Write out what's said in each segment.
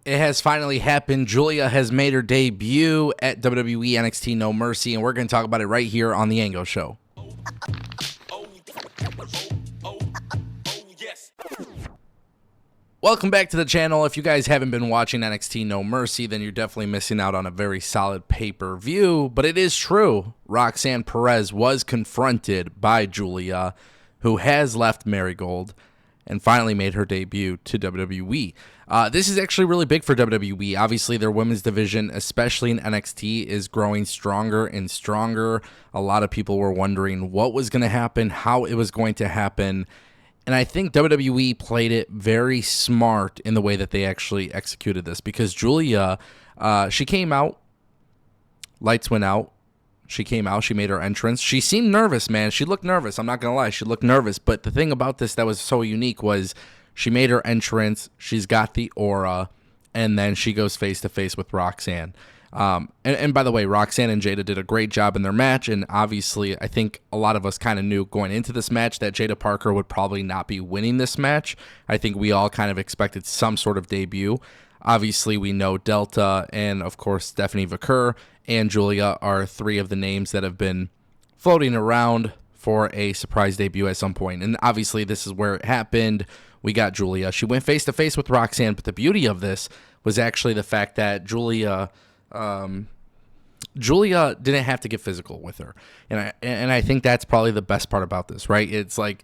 It has finally happened. Giulia has made her debut at WWE NXT No Mercy, and we're going to talk about it right here on The Angle Show. Welcome back to the channel. If you guys haven't been watching NXT No Mercy, then you're definitely missing out on a very solid pay-per-view. But it is true. Roxanne Perez was confronted by Giulia, who has left Marigold and finally made her debut to WWE. This is actually really big for WWE. Obviously, their women's division, especially in NXT, is growing stronger and stronger. A lot of people were wondering what was going to happen, how it was going to happen. And I think WWE played it very smart in the way that they actually executed this, because Giulia, she came out, lights went out. She came out, she made her entrance. She seemed nervous, man. She looked nervous. I'm not going to lie. She looked nervous. But the thing about this that was so unique was she made her entrance. She's got the aura. And then she goes face-to-face with Roxanne. And by the way, Roxanne and Jada did a great job in their match. And obviously, I think a lot of us kind of knew going into this match that Jada Parker would probably not be winning this match. I think we all kind of expected some sort of debut. Obviously, we know Delta and, of course, Stephanie Vaquer and Giulia are three of the names that have been floating around for a surprise debut at some point. And obviously, this is where it happened. We got Giulia. She went face-to-face with Roxanne, but the beauty of this was actually the fact that Giulia didn't have to get physical with her. And I think that's probably the best part about this, right? It's like,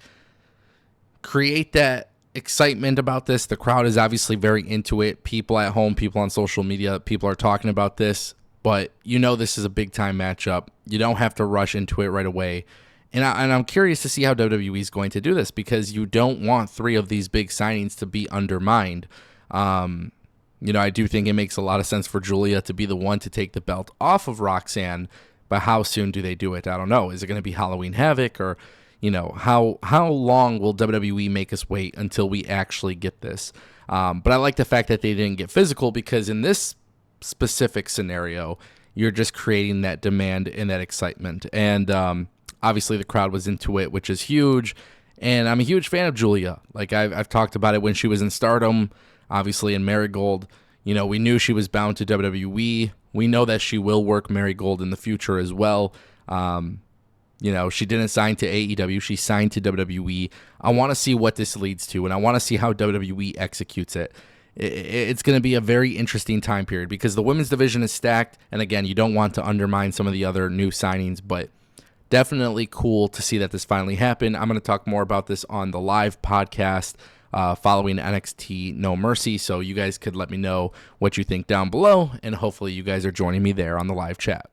create that excitement about this. The crowd is obviously very into it. People at home, people on social media, people are talking about this. But you know this is a big-time matchup. You don't have to rush into it right away. And I'm curious to see how WWE is going to do this, because you don't want three of these big signings to be undermined. I do think it makes a lot of sense for Giulia to be the one to take the belt off of Roxanne. But how soon do they do it? I don't know. Is it going to be Halloween Havoc, or how long will WWE make us wait until we actually get this? But I like the fact that they didn't get physical, because in this specific scenario, you're just creating that demand and that excitement. And obviously the crowd was into it, which is huge. And I'm a huge fan of Giulia. Like I've talked about it when she was in Stardom, obviously in Marigold. We knew she was bound to WWE. We know that she will work Marigold in the future as well. She didn't sign to AEW. She signed to WWE. I want to see what this leads to, and I want to see how WWE executes it. It's going to be a very interesting time period, because the women's division is stacked. And again, you don't want to undermine some of the other new signings, but definitely cool to see that this finally happened. I'm going to talk more about this on the live podcast following NXT No Mercy. So you guys could let me know what you think down below, and hopefully you guys are joining me there on the live chat.